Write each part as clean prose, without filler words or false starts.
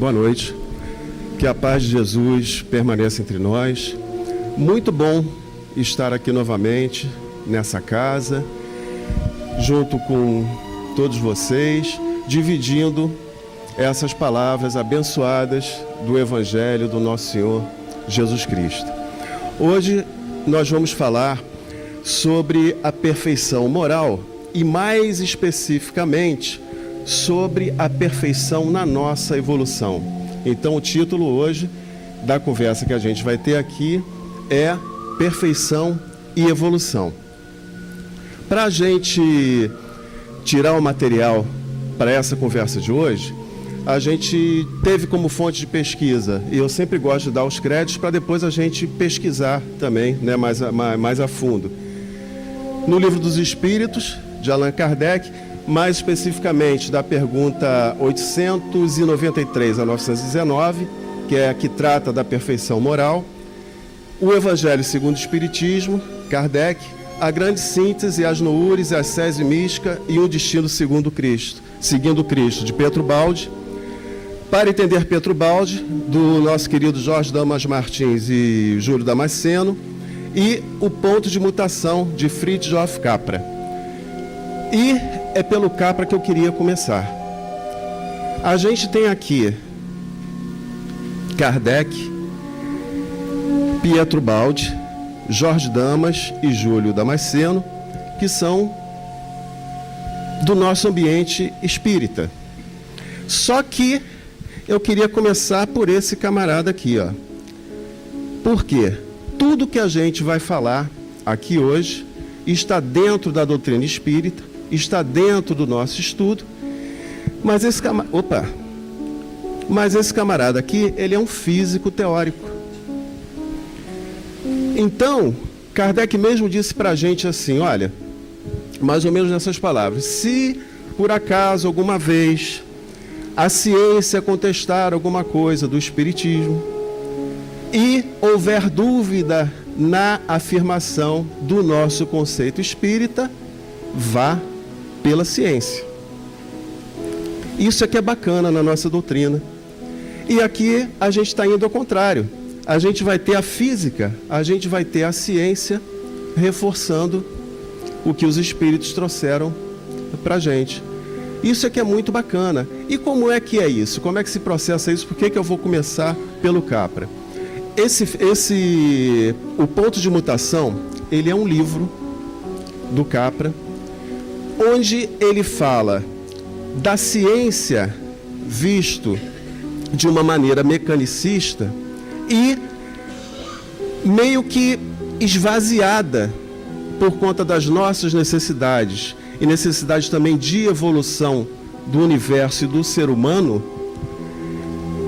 Boa noite. Que a paz de Jesus permaneça entre nós. Muito bom estar aqui novamente nessa casa, junto com todos vocês, dividindo essas palavras abençoadas do Evangelho do nosso Senhor Jesus Cristo. Hoje nós vamos falar sobre a perfeição moral e, mais especificamente, sobre a perfeição na nossa evolução. Então, o título hoje da conversa que a gente vai ter aqui é Perfeição e Evolução. Para a gente tirar o material para essa conversa de hoje, a gente teve como fonte de pesquisa, e eu sempre gosto de dar os créditos para depois a gente pesquisar também, né, mais a fundo. No Livro dos Espíritos, de Allan Kardec, mais especificamente da pergunta 893 a 919, que é a que trata da perfeição moral, o Evangelho segundo o Espiritismo, Kardec, a grande síntese, as noures, a ascese mística e o destino segundo Cristo, seguindo Cristo, de Pietro Baldi. Para entender Pietro Baldi, do nosso querido Jorge Damas Martins e Júlio Damasceno, e o ponto de mutação de Fritjof Capra. E é pelo Capra que eu queria começar. A gente tem aqui Kardec, Pietro Baldi, Jorge Damas e Júlio Damasceno, que são do nosso ambiente espírita. Só que eu queria começar por esse camarada aqui, ó. Por quê? Tudo que a gente vai falar aqui hoje está dentro da doutrina espírita, está dentro do nosso estudo, mas esse camarada aqui, ele é um físico teórico. Então, Kardec mesmo disse para a gente assim, olha, mais ou menos nessas palavras, se por acaso alguma vez a ciência contestar alguma coisa do espiritismo e houver dúvida na afirmação do nosso conceito espírita, vá pela ciência. Isso aqui é bacana na nossa doutrina. E aqui a gente está indo ao contrário. A gente vai ter a física, a gente vai ter a ciência reforçando o que os espíritos trouxeram para a gente. Isso aqui é muito bacana. E como é que é isso? Como é que se processa isso? Por que eu vou começar pelo Capra? O Ponto de Mutação, ele é um livro do Capra, onde ele fala da ciência visto de uma maneira mecanicista e meio que esvaziada por conta das nossas necessidades e necessidade também de evolução do universo e do ser humano,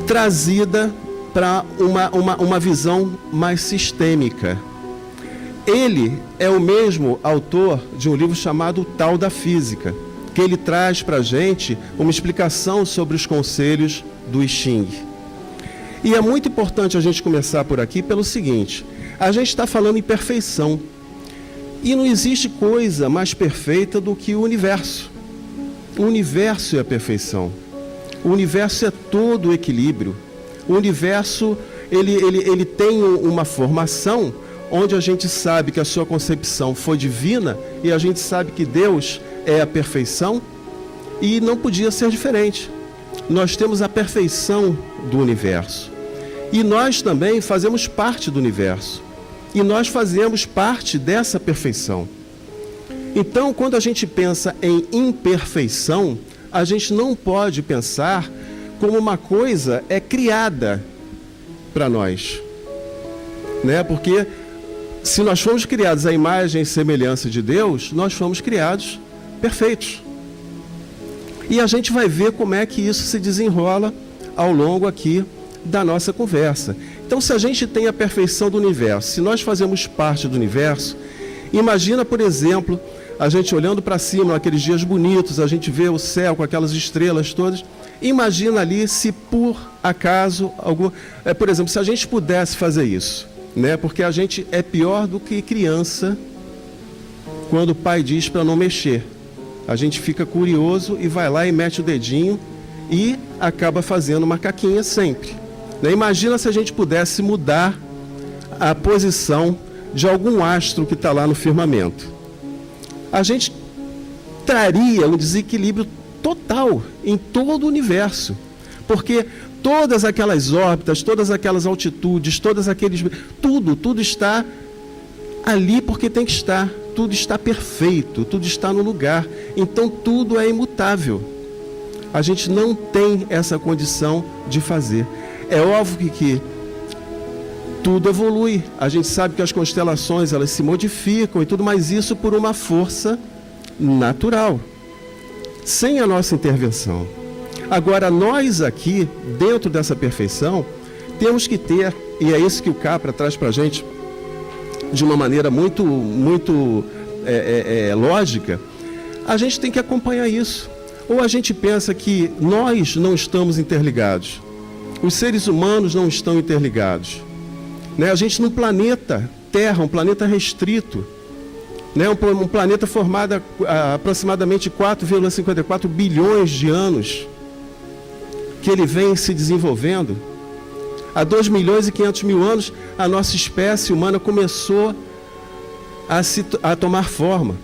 trazida para uma visão mais sistêmica. Ele é o mesmo autor de um livro chamado O Tal da Física, que ele traz para a gente uma explicação sobre os conselhos do I Ching. E é muito importante a gente começar por aqui pelo seguinte, a gente está falando em perfeição, e não existe coisa mais perfeita do que o universo. O universo é a perfeição, o universo é todo o equilíbrio, o universo ele tem uma formação onde a gente sabe que a sua concepção foi divina e a gente sabe que Deus é a perfeição e não podia ser diferente. Nós temos a perfeição do universo e nós também fazemos parte do universo e nós fazemos parte dessa perfeição. Então, quando a gente pensa em imperfeição, a gente não pode pensar como uma coisa é criada para nós, né? Porque se nós fomos criados à imagem e semelhança de Deus, nós fomos criados perfeitos. E a gente vai ver como é que isso se desenrola ao longo aqui da nossa conversa. Então, se a gente tem a perfeição do universo, se nós fazemos parte do universo, imagina, por exemplo, a gente olhando para cima, naqueles dias bonitos, a gente vê o céu com aquelas estrelas todas. Imagina ali se por acaso, por exemplo, se a gente pudesse fazer isso, né? Porque a gente é pior do que criança quando o pai diz para não mexer. A gente fica curioso e vai lá e mete o dedinho e acaba fazendo uma caquinha sempre. Né? Imagina se a gente pudesse mudar a posição de algum astro que está lá no firmamento. A gente traria um desequilíbrio total em todo o universo, porque todas aquelas órbitas, todas aquelas altitudes, tudo está ali porque tem que estar, tudo está perfeito, tudo está no lugar, então tudo é imutável. A gente não tem essa condição de fazer. É óbvio que tudo evolui, a gente sabe que as constelações elas se modificam e tudo, mas isso por uma força natural, sem a nossa intervenção. Agora, nós aqui, dentro dessa perfeição, temos que ter, e é isso que o Capra traz para a gente, de uma maneira muito lógica, a gente tem que acompanhar isso. Ou a gente pensa que nós não estamos interligados, os seres humanos não estão interligados. Né? A gente num planeta Terra, um planeta restrito, né? Um planeta formado há aproximadamente 4,54 bilhões de anos, que ele vem se desenvolvendo. Há 2 milhões e 500 mil anos, a nossa espécie humana começou a tomar forma.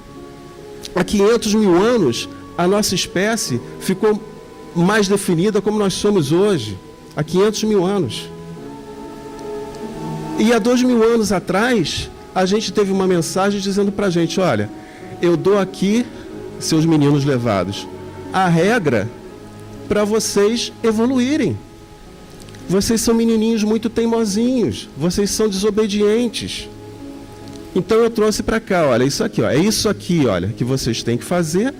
Há 500 mil anos, a nossa espécie ficou mais definida como nós somos hoje. Há 500 mil anos. E há 2 mil anos atrás, a gente teve uma mensagem dizendo para a gente, olha, eu dou aqui, seus meninos levados, a regra para vocês evoluírem. Vocês são menininhos muito teimosinhos, vocês são desobedientes. Então eu trouxe para cá, olha, isso aqui, ó, é isso aqui, olha, que vocês têm que fazer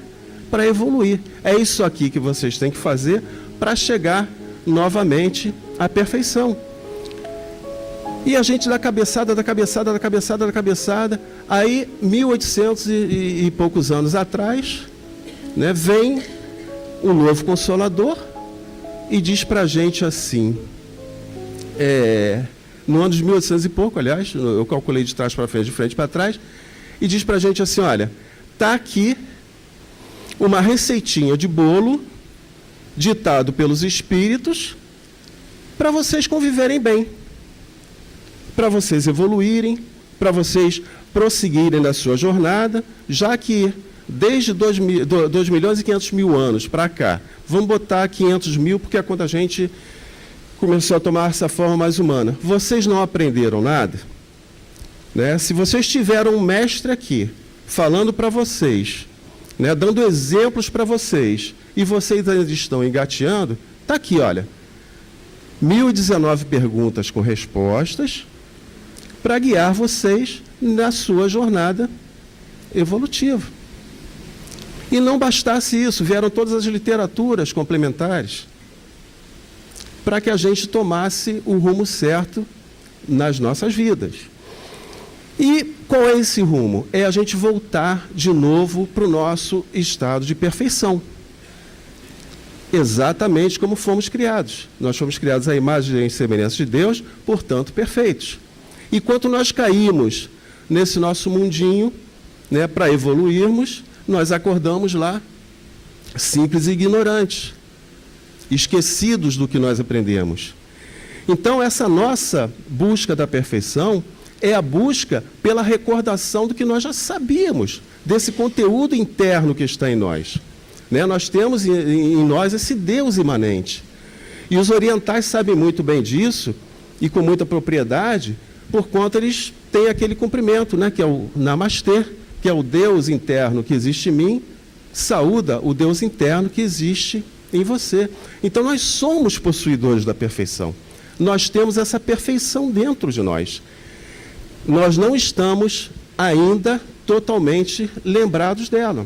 para evoluir. É isso aqui que vocês têm que fazer para chegar novamente à perfeição. E a gente dá cabeçada, aí 1800 e poucos anos atrás, né, vem um novo Consolador e diz para a gente assim, no ano de 1800 e pouco, aliás, eu calculei de trás para frente, de frente para trás, e diz para a gente assim, olha, está aqui uma receitinha de bolo ditado pelos espíritos para vocês conviverem bem, para vocês evoluírem, para vocês prosseguirem na sua jornada, já que desde 2 milhões e 500 mil anos para cá, vamos botar 500 mil, porque é quando a gente começou a tomar essa forma mais humana. Vocês não aprenderam nada? Né? Se vocês tiveram um mestre aqui, falando para vocês, né, dando exemplos para vocês, e vocês ainda estão engateando, está aqui, olha, 1019 perguntas com respostas, para guiar vocês na sua jornada evolutiva. E não bastasse isso, vieram todas as literaturas complementares para que a gente tomasse o rumo certo nas nossas vidas. E qual é esse rumo? É a gente voltar de novo para o nosso estado de perfeição. Exatamente como fomos criados. Nós fomos criados à imagem e semelhança de Deus, portanto, perfeitos. E quando nós caímos nesse nosso mundinho, né, para evoluirmos, nós acordamos lá simples e ignorantes, esquecidos do que nós aprendemos. Então, essa nossa busca da perfeição é a busca pela recordação do que nós já sabíamos, desse conteúdo interno que está em nós. Né? Nós temos em nós esse Deus imanente. E os orientais sabem muito bem disso, e com muita propriedade, por conta eles têm aquele cumprimento, né? Que é o Namastê, que é o Deus interno que existe em mim, saúda o Deus interno que existe em você. Então nós somos possuidores da perfeição. Nós temos essa perfeição dentro de nós. Nós não estamos ainda totalmente lembrados dela.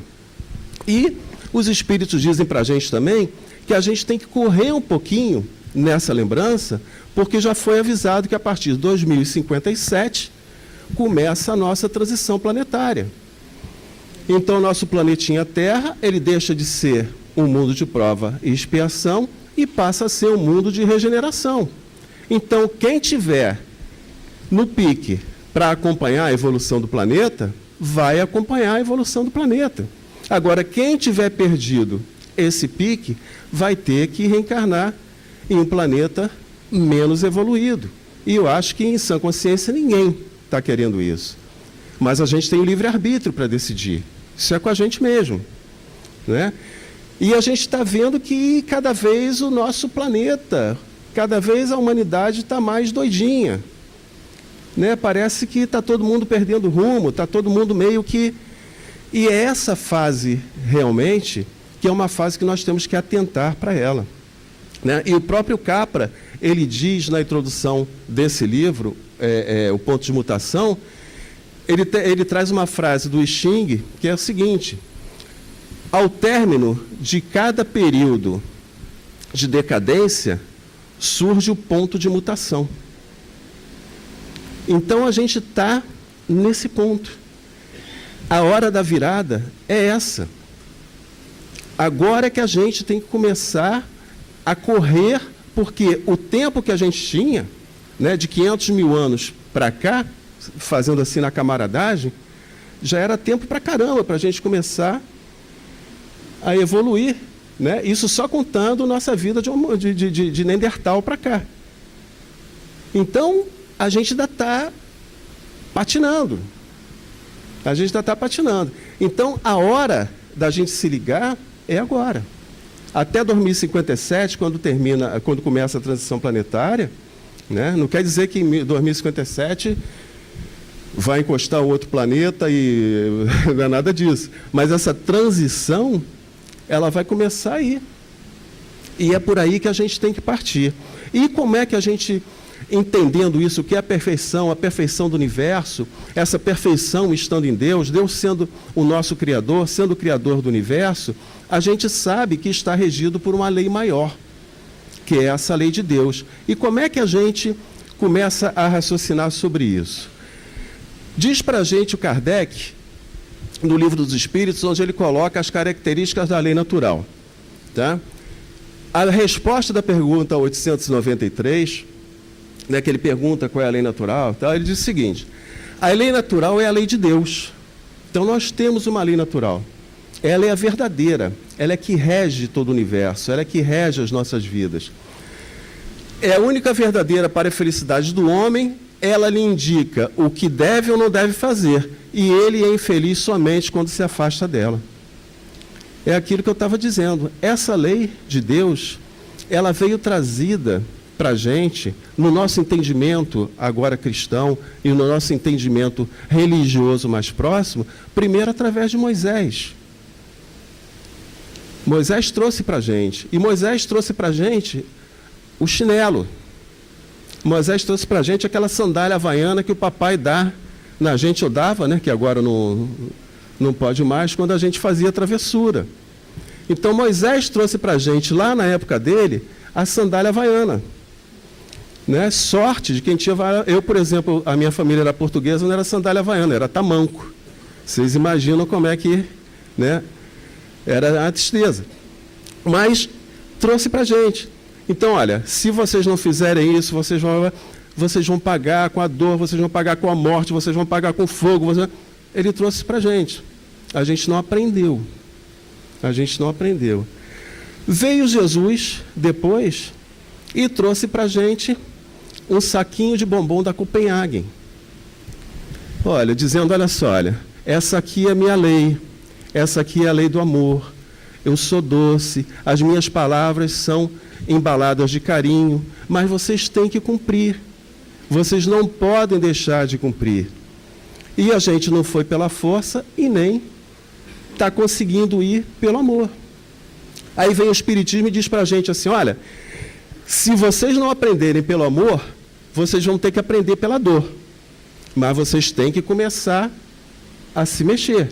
E os espíritos dizem para a gente também que a gente tem que correr um pouquinho nessa lembrança, porque já foi avisado que a partir de 2057 começa a nossa transição planetária. Então, nosso planetinha Terra, ele deixa de ser um mundo de prova e expiação e passa a ser um mundo de regeneração. Então, quem tiver no pique para acompanhar a evolução do planeta, vai acompanhar a evolução do planeta. Agora, quem tiver perdido esse pique, vai ter que reencarnar em um planeta menos evoluído. E eu acho que, em sã consciência, ninguém está querendo isso. Mas a gente tem o livre-arbítrio para decidir. Isso é com a gente mesmo, né? E a gente está vendo que cada vez o nosso planeta, cada vez a humanidade está mais doidinha, né? Parece que está todo mundo perdendo rumo, está todo mundo meio que... E é essa fase, realmente, que é uma fase que nós temos que atentar para ela, né? E o próprio Capra, ele diz na introdução desse livro, O Ponto de Mutação, ele traz uma frase do I Ching, que é a seguinte: ao término de cada período de decadência, surge o ponto de mutação. Então, a gente está nesse ponto. A hora da virada é essa. Agora é que a gente tem que começar a correr, porque o tempo que a gente tinha, né, de 500 mil anos para cá, fazendo assim na camaradagem, já era tempo para caramba para a gente começar a evoluir, né? Isso só contando nossa vida de Neandertal para cá. Então, a gente ainda está patinando. A gente ainda está patinando. Então, a hora da gente se ligar é agora. Até 2057, quando começa a transição planetária, né? Não quer dizer que em 2057 vai encostar um outro planeta e não é nada disso. Mas essa transição, ela vai começar aí. E é por aí que a gente tem que partir. E como é que a gente, entendendo isso, o que é a perfeição do universo, essa perfeição estando em Deus, Deus sendo o nosso Criador, sendo o Criador do universo, a gente sabe que está regido por uma lei maior, que é essa lei de Deus. E como é que a gente começa a raciocinar sobre isso? Diz para a gente o Kardec, no Livro dos Espíritos, onde ele coloca as características da lei natural. Tá? A resposta da pergunta 893, né, que ele pergunta qual é a lei natural, tá? Ele diz o seguinte: a lei natural é a lei de Deus. Então nós temos uma lei natural. Ela é a verdadeira, ela é que rege todo o universo, ela é que rege as nossas vidas. É a única verdadeira para a felicidade do homem, ela lhe indica o que deve ou não deve fazer, e ele é infeliz somente quando se afasta dela. É aquilo que eu estava dizendo. Essa lei de Deus, ela veio trazida para a gente, no nosso entendimento agora cristão, e no nosso entendimento religioso mais próximo, primeiro através de Moisés. Moisés trouxe para a gente, e Moisés trouxe para a gente o chinelo. Moisés trouxe para a gente aquela sandália havaiana que o papai dá na gente, ou dava, né, que agora não pode mais, quando a gente fazia travessura. Então Moisés trouxe para a gente, lá na época dele, a sandália havaiana. Né? Sorte de quem tinha... Eu, por exemplo, a minha família era portuguesa, não era sandália havaiana, era tamanco. Vocês imaginam como é que... né, era a tristeza. Mas trouxe para a gente. Então, olha, se vocês não fizerem isso, vocês vão pagar com a dor, vocês vão pagar com a morte, vocês vão pagar com o fogo. Ele trouxe para a gente. A gente não aprendeu. A gente não aprendeu. Veio Jesus depois e trouxe para a gente um saquinho de bombom da Copenhagen. Olha, dizendo, olha só, olha, essa aqui é a minha lei. Essa aqui é a lei do amor. Eu sou doce, as minhas palavras são embaladas de carinho, mas vocês têm que cumprir. Vocês não podem deixar de cumprir. E a gente não foi pela força e nem está conseguindo ir pelo amor. Aí vem o Espiritismo e diz para a gente assim, olha, se vocês não aprenderem pelo amor, vocês vão ter que aprender pela dor. Mas vocês têm que começar a se mexer.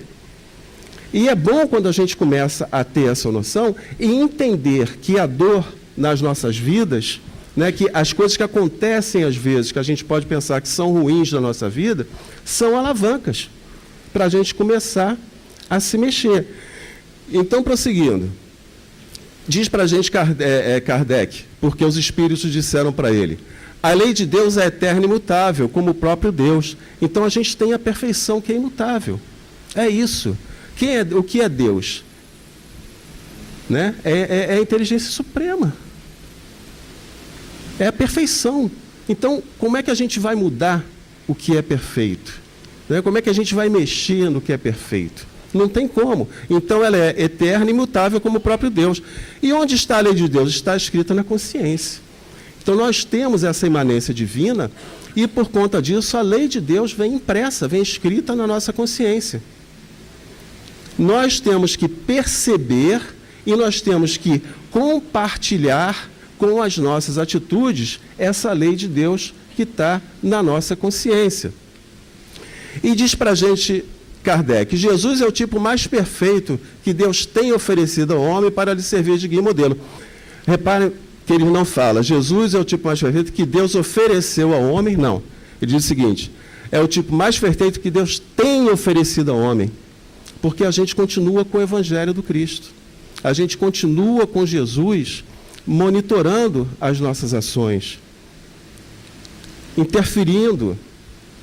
E é bom quando a gente começa a ter essa noção e entender que a dor nas nossas vidas, né, que as coisas que acontecem às vezes, que a gente pode pensar que são ruins na nossa vida, são alavancas para a gente começar a se mexer. Então, prosseguindo, diz para a gente Kardec, porque os espíritos disseram para ele, a lei de Deus é eterna e imutável, como o próprio Deus. Então, a gente tem a perfeição que é imutável. É isso. O que é Deus? né? É a inteligência suprema. É a perfeição. Então, como é que a gente vai mudar o que é perfeito? Né? Como é que a gente vai mexer no que é perfeito? Não tem como. Então, ela é eterna e imutável como o próprio Deus. E onde está a lei de Deus? Está escrita na consciência. Então, nós temos essa imanência divina e, por conta disso, a lei de Deus vem impressa, vem escrita na nossa consciência. Nós temos que perceber e nós temos que compartilhar com as nossas atitudes essa lei de Deus que está na nossa consciência. E diz para a gente Kardec, Jesus é o tipo mais perfeito que Deus tem oferecido ao homem para lhe servir de guia e modelo. Reparem que ele não fala, Jesus é o tipo mais perfeito que Deus ofereceu ao homem, não. Ele diz o seguinte, é o tipo mais perfeito que Deus tem oferecido ao homem, porque a gente continua com o Evangelho do Cristo. A gente continua com Jesus monitorando as nossas ações, interferindo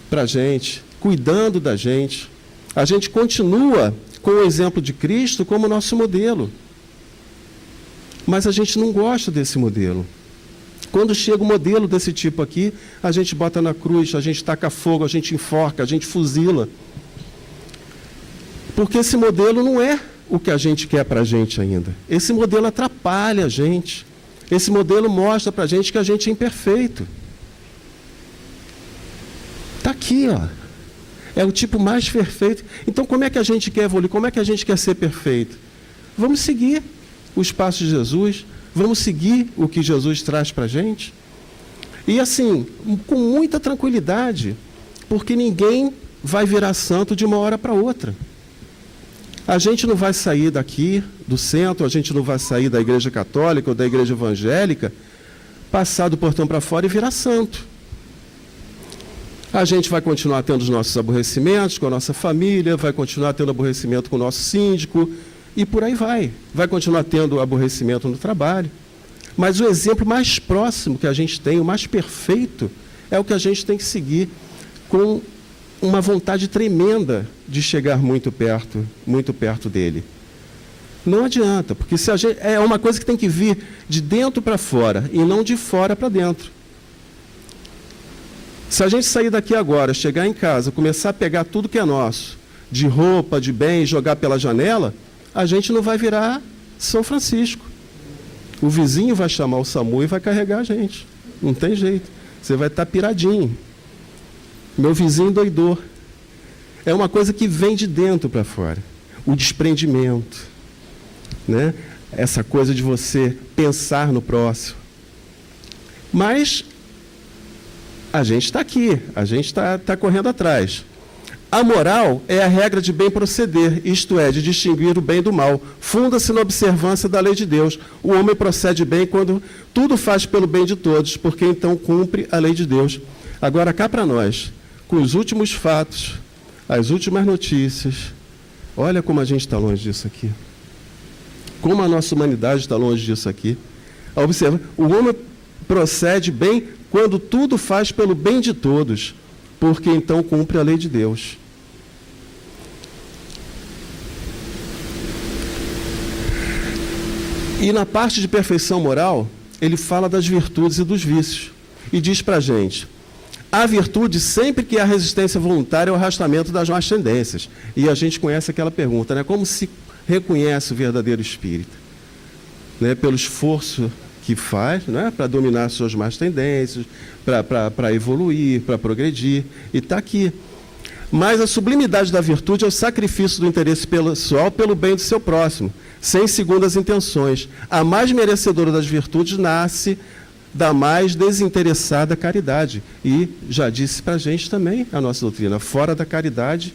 para a gente, cuidando da gente. A gente continua com o exemplo de Cristo como nosso modelo. Mas a gente não gosta desse modelo. Quando chega um modelo desse tipo aqui, a gente bota na cruz, a gente taca fogo, a gente enforca, a gente fuzila. Porque esse modelo não é o que a gente quer para a gente ainda. Esse modelo atrapalha a gente. Esse modelo mostra para a gente que a gente é imperfeito. Está aqui, ó. É o tipo mais perfeito. Então, como é que a gente quer evoluir? Como é que a gente quer ser perfeito? Vamos seguir os passos de Jesus. Vamos seguir o que Jesus traz para a gente. E assim, com muita tranquilidade, porque ninguém vai virar santo de uma hora para outra. A gente não vai sair daqui, do centro, a gente não vai sair da igreja católica ou da igreja evangélica, passar do portão para fora e virar santo. A gente vai continuar tendo os nossos aborrecimentos com a nossa família, vai continuar tendo aborrecimento com o nosso síndico, e por aí vai. Vai continuar tendo aborrecimento no trabalho. Mas o exemplo mais próximo que a gente tem, o mais perfeito, é o que a gente tem que seguir com uma vontade tremenda de chegar muito perto dele. Não adianta, porque se a gente, é uma coisa que tem que vir de dentro para fora e não de fora para dentro. Se a gente sair daqui agora, chegar em casa, começar a pegar tudo que é nosso, de roupa, de bens, jogar pela janela, a gente não vai virar São Francisco. O vizinho vai chamar o SAMU e vai carregar a gente. Não tem jeito. Você vai estar piradinho. Meu vizinho doidou. É uma coisa que vem de dentro para fora. O desprendimento, né? Essa coisa de você pensar no próximo. Mas a gente está aqui, a gente está correndo atrás. A moral é a regra de bem proceder, isto é, de distinguir o bem do mal. Funda-se na observância da lei de Deus. O homem procede bem quando tudo faz pelo bem de todos, porque então cumpre a lei de Deus. Agora, cá para nós, com os últimos fatos, as últimas notícias, olha como a gente está longe disso aqui. Como a nossa humanidade está longe disso aqui. Observa, o homem procede bem quando tudo faz pelo bem de todos, porque então cumpre a lei de Deus. E na parte de perfeição moral, ele fala das virtudes e dos vícios. E diz para a gente, a virtude sempre que há resistência voluntária ao arrastamento das más tendências. E a gente conhece aquela pergunta, né? Como se reconhece o verdadeiro espírita? Né? Pelo esforço que faz, né? Para dominar suas más tendências, para evoluir, para progredir. E está aqui. Mas a sublimidade da virtude é o sacrifício do interesse pessoal pelo bem do seu próximo, sem segundas intenções. A mais merecedora das virtudes nasce da mais desinteressada caridade. E já disse para a gente também a nossa doutrina, fora da caridade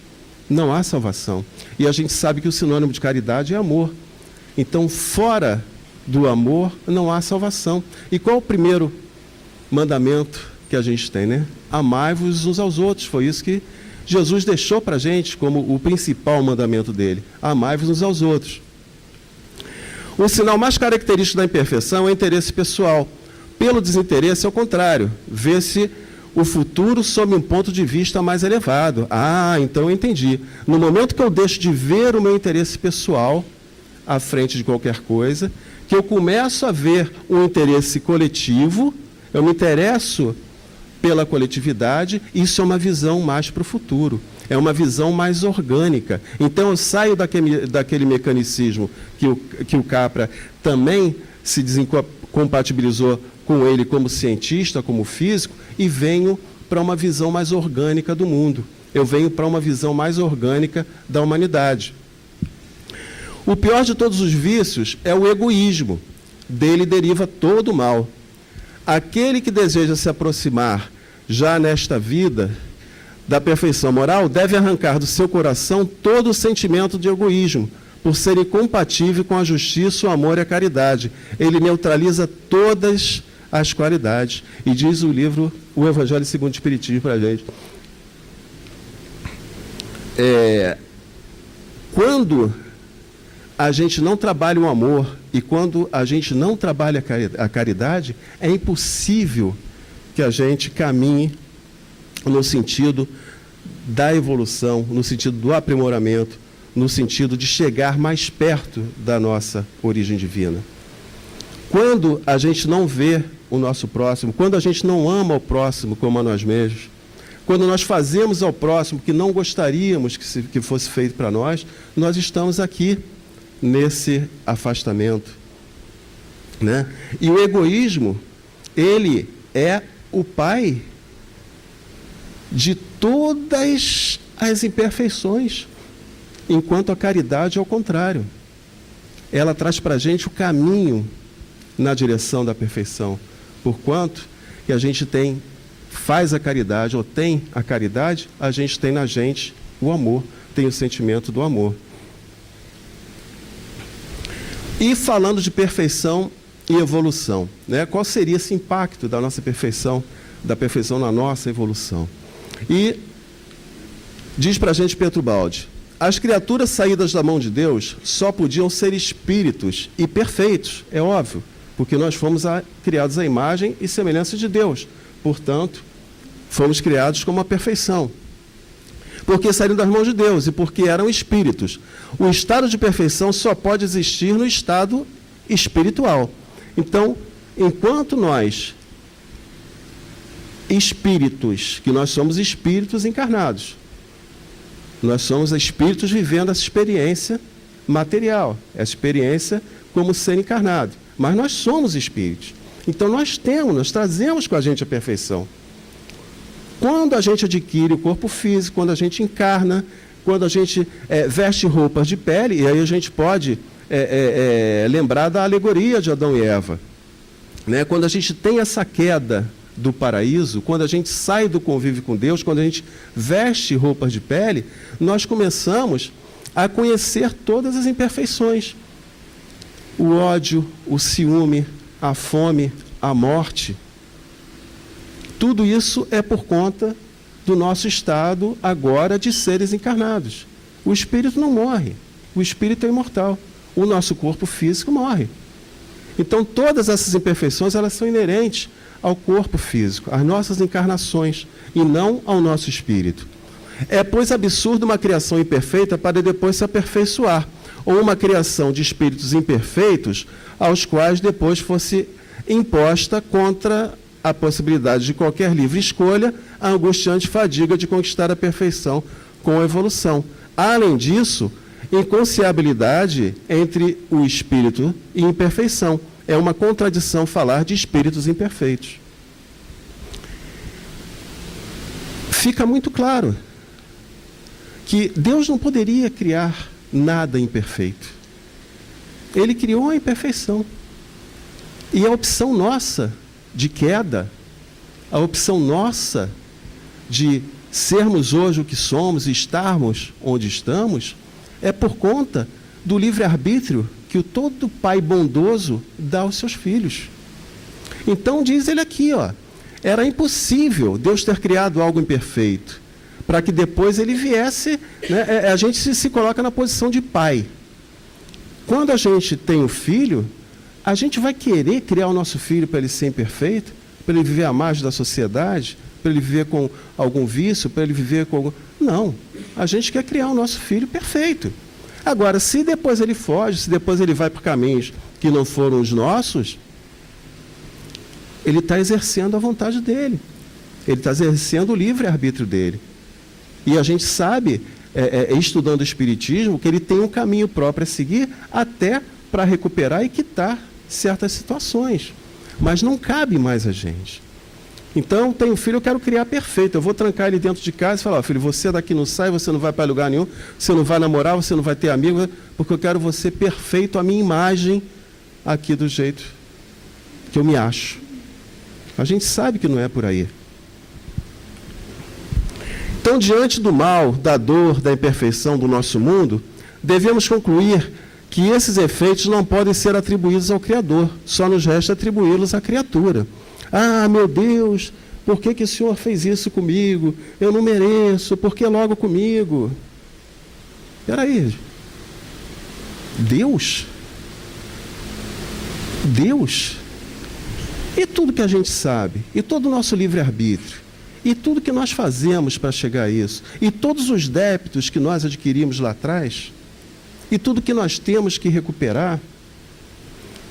não há salvação. E a gente sabe que o sinônimo de caridade é amor. Então, fora do amor não há salvação. E qual o primeiro mandamento que a gente tem, né? Amai-vos uns aos outros. Foi isso que Jesus deixou para a gente como o principal mandamento dele. Amai-vos uns aos outros. O sinal mais característico da imperfeição é o interesse pessoal. Pelo desinteresse, é o contrário. Vê-se o futuro sob um ponto de vista mais elevado. Ah, então eu entendi. No momento que eu deixo de ver o meu interesse pessoal, à frente de qualquer coisa, que eu começo a ver um interesse coletivo, eu me interesso pela coletividade, isso é uma visão mais para o futuro, é uma visão mais orgânica. Então eu saio daquele mecanicismo que o Capra também se desincompatibilizou com ele como cientista, como físico, e venho para uma visão mais orgânica do mundo. Eu venho para uma visão mais orgânica da humanidade. O pior de todos os vícios é o egoísmo. Dele deriva todo o mal. Aquele que deseja se aproximar, já nesta vida, da perfeição moral, deve arrancar do seu coração todo o sentimento de egoísmo, por ser incompatível com a justiça, o amor e a caridade. Ele neutraliza todas as qualidades. E diz o livro, o Evangelho segundo o Espiritismo, para a gente. Quando a gente não trabalha o amor e quando a gente não trabalha a caridade, é impossível que a gente caminhe no sentido da evolução, no sentido do aprimoramento, no sentido de chegar mais perto da nossa origem divina. Quando a gente não vê o nosso próximo, quando a gente não ama o próximo como a nós mesmos, quando nós fazemos ao próximo que não gostaríamos que fosse feito para nós, nós estamos aqui nesse afastamento, né? E o egoísmo, ele é o pai de todas as imperfeições, enquanto a caridade é o contrário. Ela traz para a gente o caminho na direção da perfeição, porquanto que a gente faz a caridade, ou tem a caridade, a gente tem na gente o amor, tem o sentimento do amor. E falando de perfeição e evolução, né? Qual seria esse impacto da nossa perfeição, da perfeição na nossa evolução? E diz para a gente Pietro Baldi: as criaturas saídas da mão de Deus só podiam ser espíritos e perfeitos, é óbvio, porque nós fomos criados à imagem e semelhança de Deus. Portanto, fomos criados como a perfeição. Porque saíram das mãos de Deus e porque eram espíritos. O estado de perfeição só pode existir no estado espiritual. Então, enquanto nós, espíritos, que nós somos espíritos encarnados, nós somos espíritos vivendo essa experiência material, essa experiência como ser encarnado. Mas nós somos espíritos. Então nós trazemos com a gente a perfeição. Quando a gente adquire o corpo físico, quando a gente encarna, quando a gente veste roupas de pele, e aí a gente pode lembrar da alegoria de Adão e Eva, né? Quando a gente tem essa queda do paraíso, quando a gente sai do convívio com Deus, quando a gente veste roupas de pele, nós começamos a conhecer todas as imperfeições. O ódio, o ciúme, a fome, a morte. Tudo isso é por conta do nosso estado agora de seres encarnados. O espírito não morre, o espírito é imortal. O nosso corpo físico morre. Então todas essas imperfeições, elas são inerentes ao corpo físico, às nossas encarnações, e não ao nosso espírito. É, pois, absurdo uma criação imperfeita para depois se aperfeiçoar, ou uma criação de espíritos imperfeitos aos quais depois fosse imposta, contra a possibilidade de qualquer livre escolha, a angustiante fadiga de conquistar a perfeição com a evolução. Além disso, inconciliabilidade entre o espírito e imperfeição. É uma contradição falar de espíritos imperfeitos. Fica muito claro que Deus não poderia criar nada imperfeito. Ele criou a imperfeição. E a opção nossa de queda, a opção nossa de sermos hoje o que somos e estarmos onde estamos, é por conta do livre-arbítrio que o todo pai bondoso dá aos seus filhos. Então diz ele aqui, era impossível Deus ter criado algo imperfeito, para que depois ele viesse, né? A gente se coloca na posição de pai. Quando a gente tem um filho, a gente vai querer criar o nosso filho para ele ser imperfeito, para ele viver à margem da sociedade, para ele viver com algum vício, para ele viver com algum... Não, a gente quer criar o nosso filho perfeito. Agora, se depois ele foge, se depois ele vai por caminhos que não foram os nossos, ele está exercendo a vontade dele. Ele está exercendo o livre-arbítrio dele. E a gente sabe, estudando o Espiritismo, que ele tem um caminho próprio a seguir até para recuperar e quitar certas situações. Mas não cabe mais a gente. Então, tenho um filho, eu quero criar perfeito. Eu vou trancar ele dentro de casa e falar, filho, você daqui não sai, você não vai para lugar nenhum, você não vai namorar, você não vai ter amigo, porque eu quero você perfeito, a minha imagem aqui do jeito que eu me acho. A gente sabe que não é por aí. Então, diante do mal, da dor, da imperfeição do nosso mundo, devemos concluir que esses efeitos não podem ser atribuídos ao Criador, só nos resta atribuí-los à criatura. Ah, meu Deus, por que o Senhor fez isso comigo? Eu não mereço, por que logo comigo? Espera aí. Deus? Deus? E tudo que a gente sabe, e todo o nosso livre-arbítrio, e tudo que nós fazemos para chegar a isso, e todos os débitos que nós adquirimos lá atrás, e tudo que nós temos que recuperar.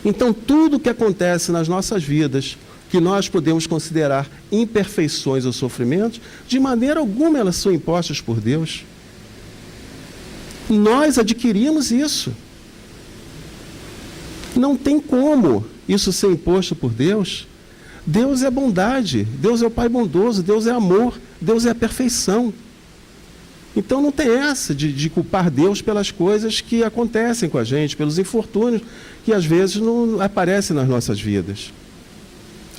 Então, tudo que acontece nas nossas vidas, que nós podemos considerar imperfeições ou sofrimentos, de maneira alguma elas são impostas por Deus. Nós adquirimos isso. Não tem como isso ser imposto por Deus. Deus é bondade, Deus é o Pai bondoso, Deus é amor, Deus é a perfeição. Então não tem essa de culpar Deus pelas coisas que acontecem com a gente, pelos infortúnios que às vezes não aparecem nas nossas vidas.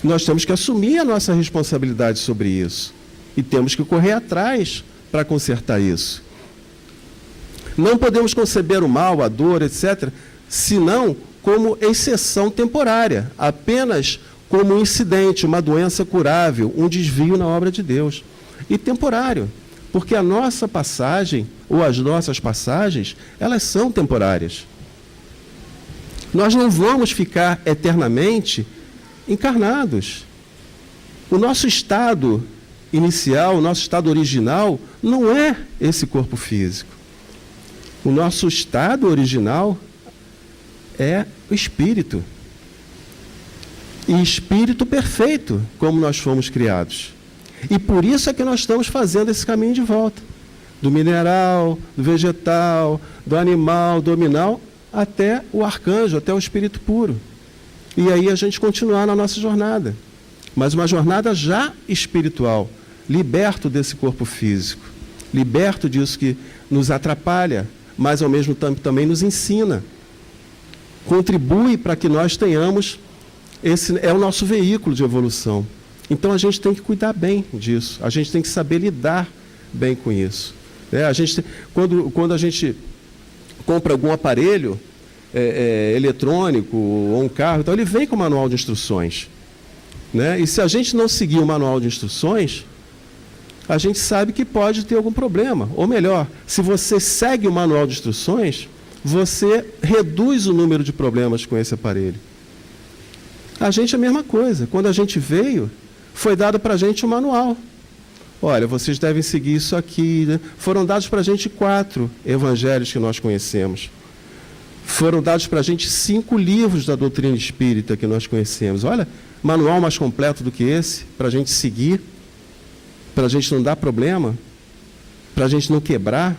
Nós temos que assumir a nossa responsabilidade sobre isso e temos que correr atrás para consertar isso. Não podemos conceber o mal, a dor, etc., senão como exceção temporária, apenas como um incidente, uma doença curável, um desvio na obra de Deus. E temporário, porque a nossa passagem, ou as nossas passagens, elas são temporárias. Nós não vamos ficar eternamente encarnados. O nosso estado inicial, o nosso estado original, não é esse corpo físico. O nosso estado original é o espírito. E espírito perfeito, como nós fomos criados. E por isso é que nós estamos fazendo esse caminho de volta. Do mineral, do vegetal, do animal, do nominal, até o arcanjo, até o espírito puro. E aí a gente continuar na nossa jornada. Mas uma jornada já espiritual, liberto desse corpo físico, liberto disso que nos atrapalha, mas ao mesmo tempo também nos ensina. Contribui para que nós tenhamos, esse é o nosso veículo de evolução. Então a gente tem que cuidar bem disso, a gente tem que saber lidar bem com isso. Quando a gente compra algum aparelho eletrônico ou um carro, então ele vem com o manual de instruções. Né? E se a gente não seguir o manual de instruções, a gente sabe que pode ter algum problema. Ou melhor, se você segue o manual de instruções, você reduz o número de problemas com esse aparelho. A gente é a mesma coisa. Quando a gente veio, foi dado para a gente um manual. Olha, vocês devem seguir isso aqui. Né? Foram dados para a gente 4 evangelhos que nós conhecemos. Foram dados para a gente 5 livros da doutrina espírita que nós conhecemos. Olha, manual mais completo do que esse, para a gente seguir, para a gente não dar problema, para a gente não quebrar.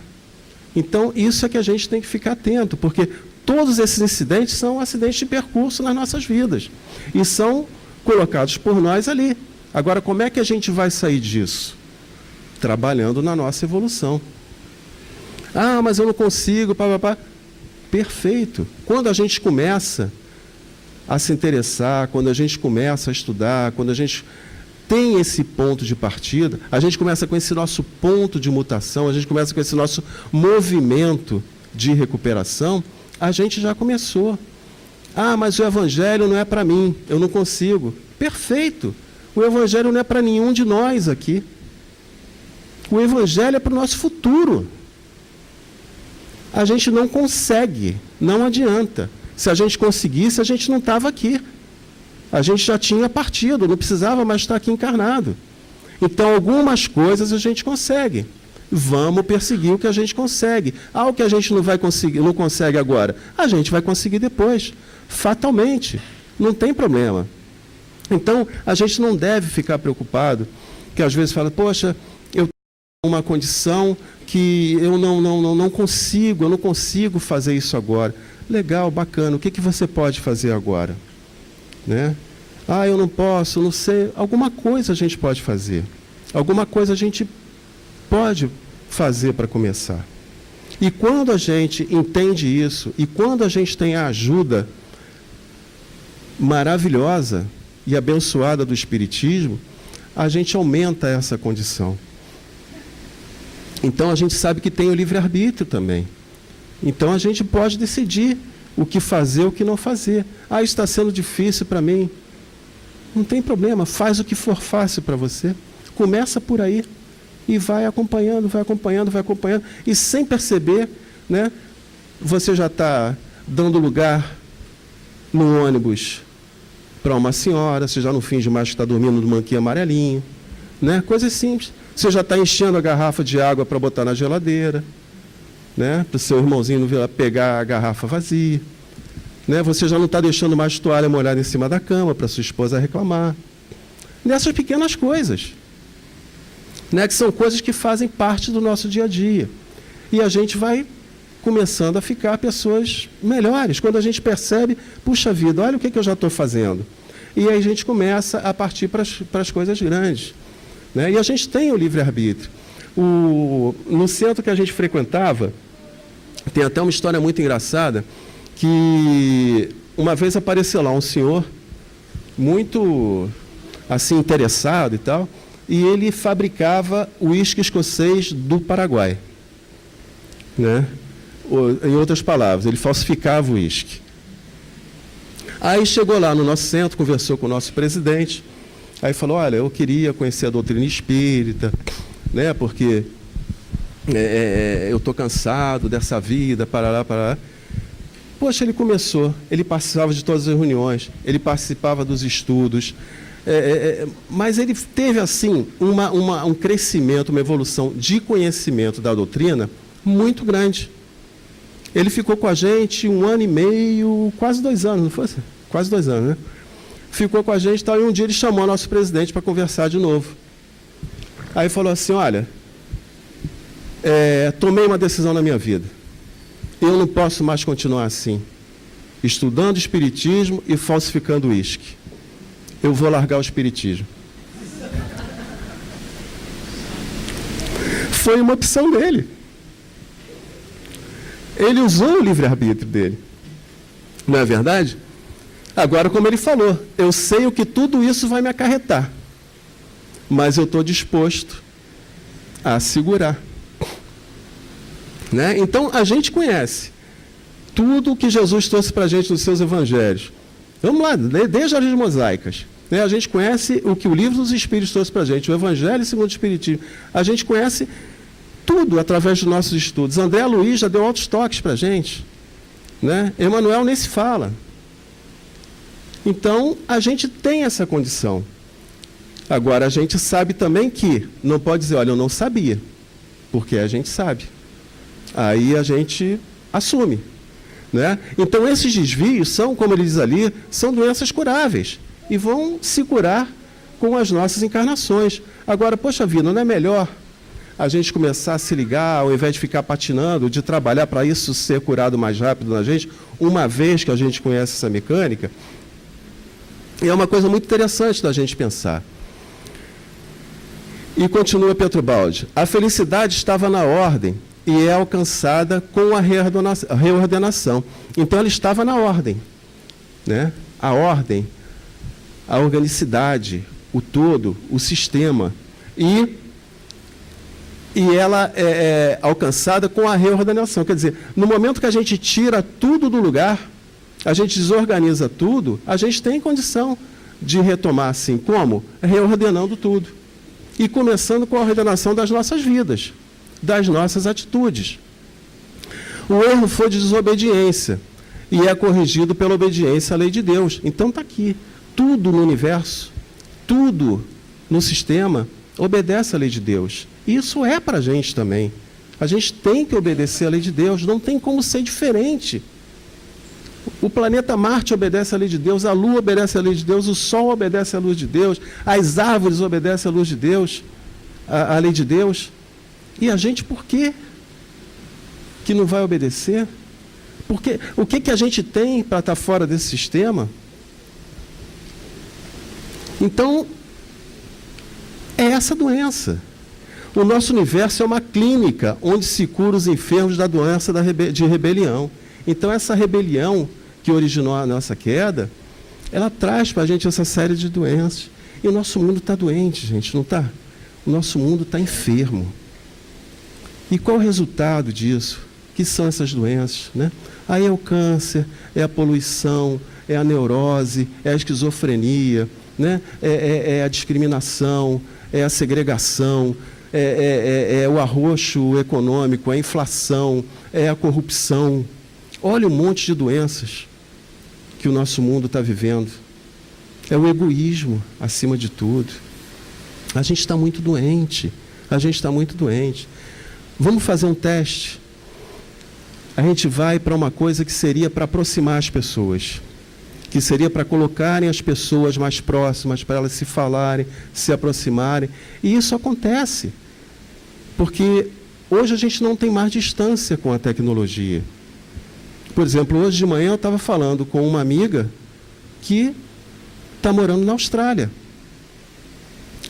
Então, isso é que a gente tem que ficar atento, porque todos esses incidentes são acidentes de percurso nas nossas vidas e são colocados por nós ali. Agora, como é que a gente vai sair disso? Trabalhando na nossa evolução. Ah, mas eu não consigo, papapá. Perfeito. Quando a gente começa a se interessar, quando a gente começa a estudar, quando a gente tem esse ponto de partida, a gente começa com esse nosso ponto de mutação, a gente começa com esse nosso movimento de recuperação, a gente já começou. Ah, mas o Evangelho não é para mim, eu não consigo. Perfeito. O Evangelho não é para nenhum de nós aqui. O Evangelho é para o nosso futuro. A gente não consegue, não adianta. Se a gente conseguisse, a gente não estava aqui. A gente já tinha partido, não precisava mais estar aqui encarnado. Então, algumas coisas a gente consegue. Vamos perseguir o que a gente consegue. O que a gente não vai conseguir, não consegue agora, a gente vai conseguir depois, fatalmente. Não tem problema. Então, a gente não deve ficar preocupado, que às vezes fala, poxa, eu tenho uma condição que eu não consigo fazer isso agora. Legal, bacana, o que você pode fazer agora? Né? Eu não posso, não sei. Alguma coisa a gente pode fazer. Alguma coisa a gente pode fazer para começar. E quando a gente entende isso, e quando a gente tem a ajuda maravilhosa e abençoada do Espiritismo, a gente aumenta essa condição. Então a gente sabe que tem o livre-arbítrio também. Então a gente pode decidir o que fazer e o que não fazer. Isso está sendo difícil para mim. Não tem problema, faz o que for fácil para você. Começa por aí e vai acompanhando. E sem perceber, né, você já está dando lugar no ônibus para uma senhora, você já não finge mais que está dormindo no banquinho amarelinho. Né? Coisas simples. Você já está enchendo a garrafa de água para botar na geladeira, né? Para o seu irmãozinho não vir lá pegar a garrafa vazia. Né? Você já não está deixando mais toalha molhada em cima da cama para sua esposa reclamar. Nessas pequenas coisas. Né? Que são coisas que fazem parte do nosso dia a dia. E a gente vai começando a ficar pessoas melhores. Quando a gente percebe, puxa vida, olha o que eu já estou fazendo. E aí a gente começa a partir para as coisas grandes. Né? E a gente tem o livre-arbítrio. No centro que a gente frequentava, tem até uma história muito engraçada, que uma vez apareceu lá um senhor, muito assim interessado e tal, e ele fabricava o uísque escocês do Paraguai. Né? Em outras palavras, ele falsificava o uísque. Aí chegou lá no nosso centro, conversou com o nosso presidente, aí falou, olha, eu queria conhecer a doutrina espírita, né, porque eu estou cansado dessa vida, parará. Poxa, ele começou, ele participava de todas as reuniões, ele participava dos estudos, mas ele teve, assim, um crescimento, uma evolução de conhecimento da doutrina muito grande. Ele ficou com a gente 1 ano e meio, quase 2 anos, não foi? Quase 2 anos, né? Ficou com a gente e tal, e um dia ele chamou o nosso presidente para conversar de novo. Aí falou assim, olha, tomei uma decisão na minha vida. Eu não posso mais continuar assim, estudando espiritismo e falsificando uísque. Eu vou largar o espiritismo. Foi uma opção dele. Ele usou o livre-arbítrio dele. Não é verdade? Agora, como ele falou, eu sei o que tudo isso vai me acarretar, mas eu estou disposto a segurar. Né? Então, a gente conhece tudo o que Jesus trouxe para a gente nos seus evangelhos. Vamos lá, desde as leis mosaicas. Né? A gente conhece o que o livro dos Espíritos trouxe para a gente, o Evangelho segundo o Espiritismo. A gente conhece tudo através dos nossos estudos. André Luiz já deu altos toques para a gente. Né? Emmanuel nem se fala. Então, a gente tem essa condição. Agora, a gente sabe também que não pode dizer, olha, eu não sabia, porque a gente sabe. Aí a gente assume. Né? Então, esses desvios são, como ele diz ali, são doenças curáveis e vão se curar com as nossas encarnações. Agora, poxa vida, não é melhor a gente começar a se ligar, ao invés de ficar patinando, de trabalhar para isso ser curado mais rápido na gente, uma vez que a gente conhece essa mecânica? É uma coisa muito interessante da gente pensar. E continua Petrobaldi. A felicidade estava na ordem e é alcançada com a reordenação. Então, ela estava na ordem. Né? A ordem, a organicidade, o todo, o sistema. E ela é alcançada com a reordenação. Quer dizer, no momento que a gente tira tudo do lugar, a gente desorganiza tudo, a gente tem condição de retomar assim. Como? Reordenando tudo. E começando com a ordenação das nossas vidas, das nossas atitudes. O erro foi de desobediência e é corrigido pela obediência à lei de Deus. Então está aqui. Tudo no universo, tudo no sistema obedece à lei de Deus. Isso é para a gente também. A gente tem que obedecer à lei de Deus, não tem como ser diferente. O planeta Marte obedece à lei de Deus, a Lua obedece à lei de Deus, o Sol obedece à luz de Deus, as árvores obedecem à luz de Deus, à lei de Deus. E a gente por quê que não vai obedecer? Porque o que a gente tem para estar fora desse sistema? Então, é essa doença. O nosso universo é uma clínica onde se cura os enfermos da doença de rebelião. Então, essa rebelião que originou a nossa queda, ela traz para a gente essa série de doenças. E o nosso mundo está doente, gente, não está? O nosso mundo está enfermo. E qual o resultado disso? Que são essas doenças, né? Aí é o câncer, é a poluição, é a neurose, é a esquizofrenia, né? É a discriminação, é a segregação, é o arroxo econômico, é a inflação, é a corrupção. Olha um monte de doenças que o nosso mundo está vivendo. É o egoísmo, acima de tudo. A gente está muito doente. A gente está muito doente. Vamos fazer um teste. A gente vai para uma coisa que seria para aproximar as pessoas. Que seria para colocarem as pessoas mais próximas, para elas se falarem, se aproximarem. E isso acontece. Porque hoje a gente não tem mais distância com a tecnologia. Por exemplo, hoje de manhã eu estava falando com uma amiga que está morando na Austrália.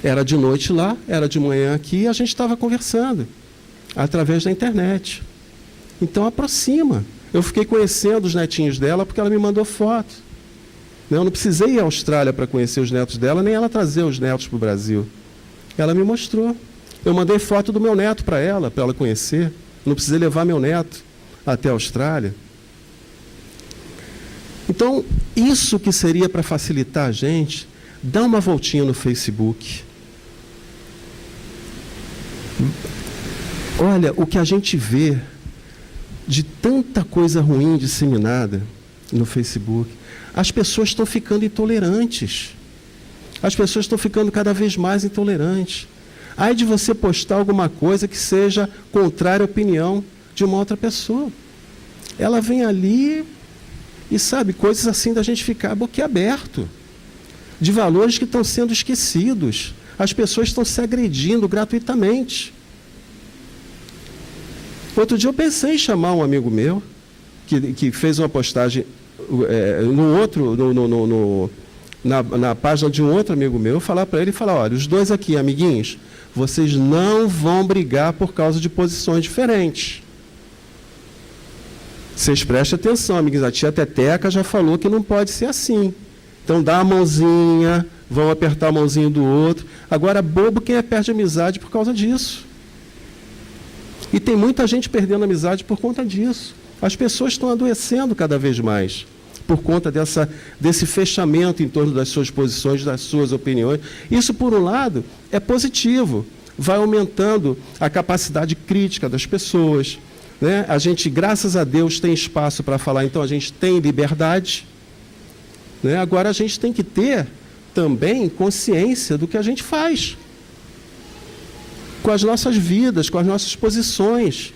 Era de noite lá, era de manhã aqui, e a gente estava conversando através da internet. Então aproxima. Eu fiquei conhecendo os netinhos dela porque ela me mandou foto. Eu não precisei ir à Austrália para conhecer os netos dela, nem ela trazer os netos para o Brasil. Ela me mostrou. Eu mandei foto do meu neto para ela conhecer. Não precisei levar meu neto até a Austrália. Então, isso que seria para facilitar a gente, dá uma voltinha no Facebook. Olha, o que a gente vê de tanta coisa ruim disseminada no Facebook, as pessoas estão ficando intolerantes. As pessoas estão ficando cada vez mais intolerantes. Aí de você postar alguma coisa que seja contrária à opinião de uma outra pessoa. Ela vem ali e, sabe, coisas assim da gente ficar boquiaberto. De valores que estão sendo esquecidos. As pessoas estão se agredindo gratuitamente. Outro dia eu pensei em chamar um amigo meu, que fez uma postagem na página de um outro amigo meu, falar para ele, olha, os dois aqui, amiguinhos, vocês não vão brigar por causa de posições diferentes. Vocês prestem atenção, amiguinhos, a tia Teteca já falou que não pode ser assim. Então dá a mãozinha, vão apertar a mãozinha do outro. Agora, bobo quem perde amizade por causa disso. E tem muita gente perdendo amizade por conta disso. As pessoas estão adoecendo cada vez mais por conta desse fechamento em torno das suas posições, das suas opiniões. Isso, por um lado, é positivo. Vai aumentando a capacidade crítica das pessoas. Né? A gente, graças a Deus, tem espaço para falar, então a gente tem liberdade. Né? Agora, a gente tem que ter também consciência do que a gente faz com as nossas vidas, com as nossas posições,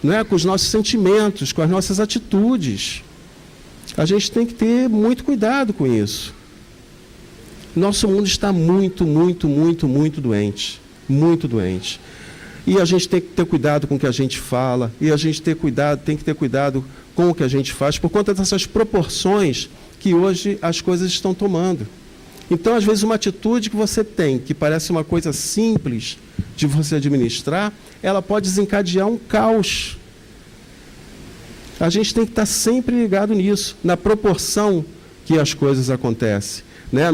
né? Com os nossos sentimentos, com as nossas atitudes. A gente tem que ter muito cuidado com isso. Nosso mundo está muito, muito, muito, muito doente. Muito doente. E a gente tem que ter cuidado com o que a gente fala, e a gente tem que ter cuidado com o que a gente faz, por conta dessas proporções que hoje as coisas estão tomando. Então, às vezes, uma atitude que você tem, que parece uma coisa simples de você administrar, ela pode desencadear um caos. A gente tem que estar sempre ligado nisso, na proporção que as coisas acontecem, né?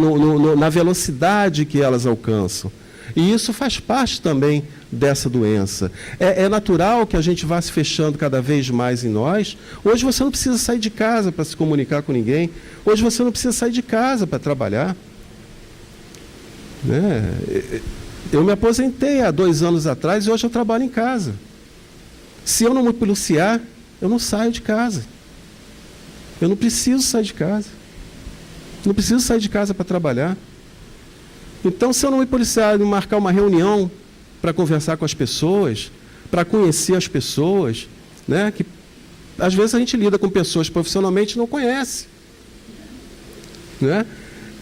Na velocidade que elas alcançam. E isso faz parte também dessa doença. É natural que a gente vá se fechando cada vez mais em nós. Hoje você não precisa sair de casa para se comunicar com ninguém. Hoje você não precisa sair de casa para trabalhar. Né? Eu me aposentei há 2 anos atrás e hoje eu trabalho em casa. Se eu não me policiar, eu não saio de casa. Eu não preciso sair de casa. Não preciso sair de casa para trabalhar. Então, se eu não me policiar em marcar uma reunião para conversar com as pessoas, para conhecer as pessoas, né, que às vezes a gente lida com pessoas profissionalmente e não conhece, né?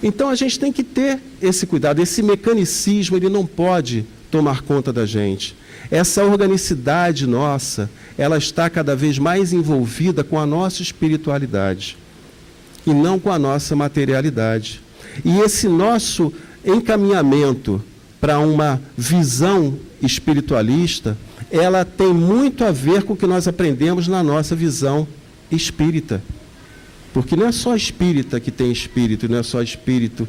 Então a gente tem que ter esse cuidado, esse mecanicismo ele não pode tomar conta da gente. Essa organicidade nossa, ela está cada vez mais envolvida com a nossa espiritualidade e não com a nossa materialidade. E esse nosso encaminhamento para uma visão espiritualista, ela tem muito a ver com o que nós aprendemos na nossa visão espírita. Porque não é só espírita que tem espírito, não é só espírita